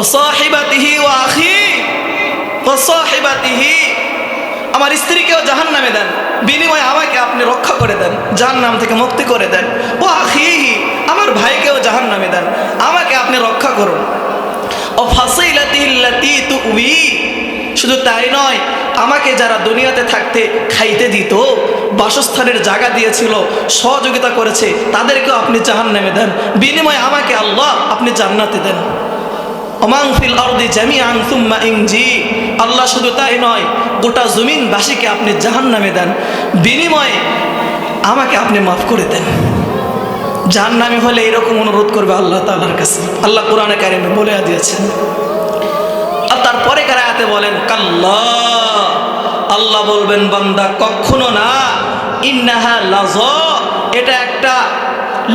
ওয়াসাহিবাতিহি ওয়া আখি ওয়াসাহিবাতিহি, আমার স্ত্রীকেও জাহান্নামে দেন, বিনিময়ে আমাকে আপনি রক্ষা করে দেন, জাহান্নাম থেকে মুক্তি করে দেন। ওয়া আখিহি, আমার ভাইকেও জাহান্নামে দেন, আমাকে আপনি রক্ষা করুন। ও ফাসিলাতিল্লাতি তুবি, শুধু তাই নয়, আমাকে যারা দুনিয়াতে থাকতে খাইতে দিত, বাসস্থানের জায়গা দিয়েছিল, সহযোগিতা করেছে, তাদেরকেও আপনি জাহান্নামে দেন, বিনিময়ে আমাকে আল্লাহ আপনি জান্নাতে দেন। ওমান ফিল আরদি জামিআন সুম্মা ইনজি, আল্লাহ শুধু তাই নয়, গোটা জমিনবাসীকে আপনি জাহান্নামে দেন, বিনিময়ে আমাকে আপনি মাফ করে দেন। জাহান্নামে হলে এরকম অনুরোধ করবে আল্লাহ তাআলার কাছে, আল্লাহ কোরআনে কারিমে বলে দিয়েছেন। আর তারপরে কার আয়াতে বলেন কাল্লা, আল্লাহ বলবেন বান্দা কখনো না, ইন্নাহা লাযা, এটা একটা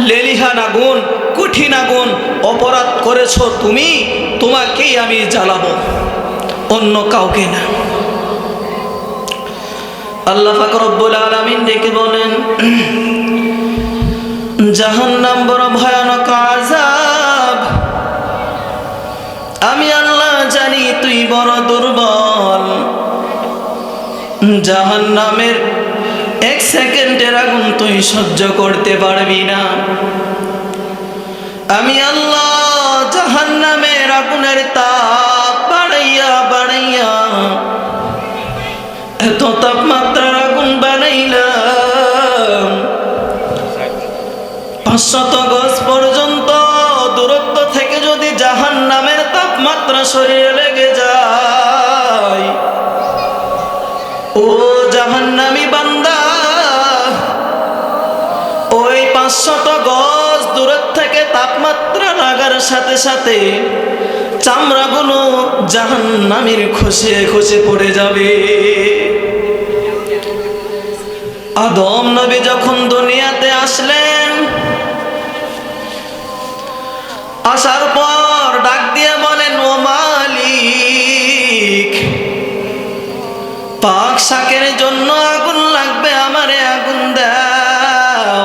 লেলিহান আগুন, কঠিন আগুন, অপরাধ করেছো তুমি, তোমাকেই আমি জ্বালাবো, অন্য কাউকে না। আল্লাহ পাক রব্বুল আলামিন ডেকে বলেন জাহান্নাম বড় ভয়ানক আযাব, আমি আল্লাহ জানি তুই বড় দুর্বল, জাহান্নামের এক সেকেন্ডের আগুন তুই সহ্য করতে পারবি না। আমি আল্লাহ জাহান্নামের আগুনের তাপ বাড়াইয়া বাড়াইয়া এত তাপমাত্রার আগুন বানাইলাম, 500 গজ পর্যন্ত দূরত্ব থেকে যদি জাহান্নামের তাপমাত্রা শরীরে লেগে যায়, ও জাহান্নামী বান্দা, ওই 500 গজ দূরত্ব থেকে তাপমাত্রা লাগার সাথে সাথে চামড়াগুলো জাহান্নামীর খসে খসে পড়ে যাবে। আদম নবী যখন দুনিয়াতে আসলেন, আসার পর ডাক দিয়ে বলেন ও মালিক, পাক শাকের জন্য আগুন লাগবে, আমারে আগুন দাও।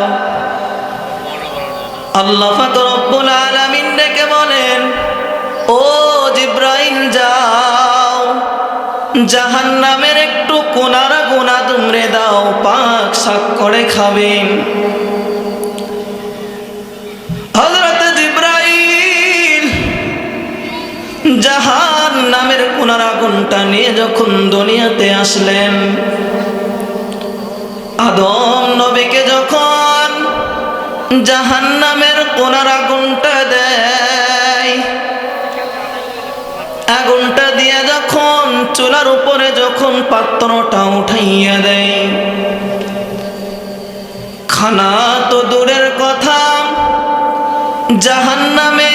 আল্লাহ পাক রব্বুল আলামিন ডেকে বলেন ও জিবরাইল যাও, জাহান্নামের একটু কোনার আগুন আদমরে দাও, পাক শাক করে খাবেন। হযরত জিবরাইল জাহান্নামের কোনার আগুনটা নিয়ে যখন দুনিয়াতে আসলেন, আদম নবীকে যখন জাহান্নামের কোনার আগুনটা দেয়, আগুনটা দিয়ে যখন চুলার উপরে যখন পাত্রটা উঠাইয়া দেয়, খানা তো দূরের কথা, জাহান্নামে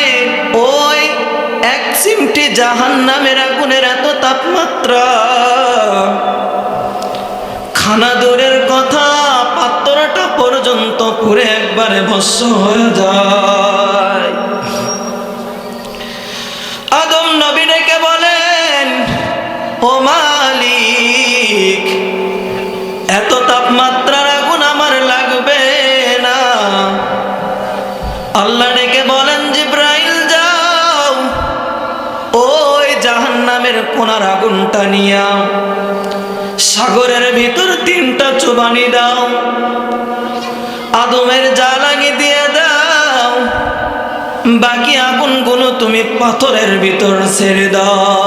ওই এক চিমটি জাহান্নামের আগুনের এত তাপমাত্রা, খানা দূরের কথা, পাত্রটা পর্যন্ত পুরে একবারে ভস্ম হয়ে যায়। আদম নবী ডেকে বলেন ও মালিক, এত তাপমাত্রার আগুন আমার লাগবে না। আল্লাহ ডেকে বলেন জিবরাইল যাও, ওই জাহান্নামের কোনার আগুনটা নিয়া সাগরের ভিতর 3টা চুবানি দাও, আদমের জ্বালানি দিয়ে দাও, বাকি আগুনগুলো তুমি পাথরের ভিতর ছেড়ে দাও।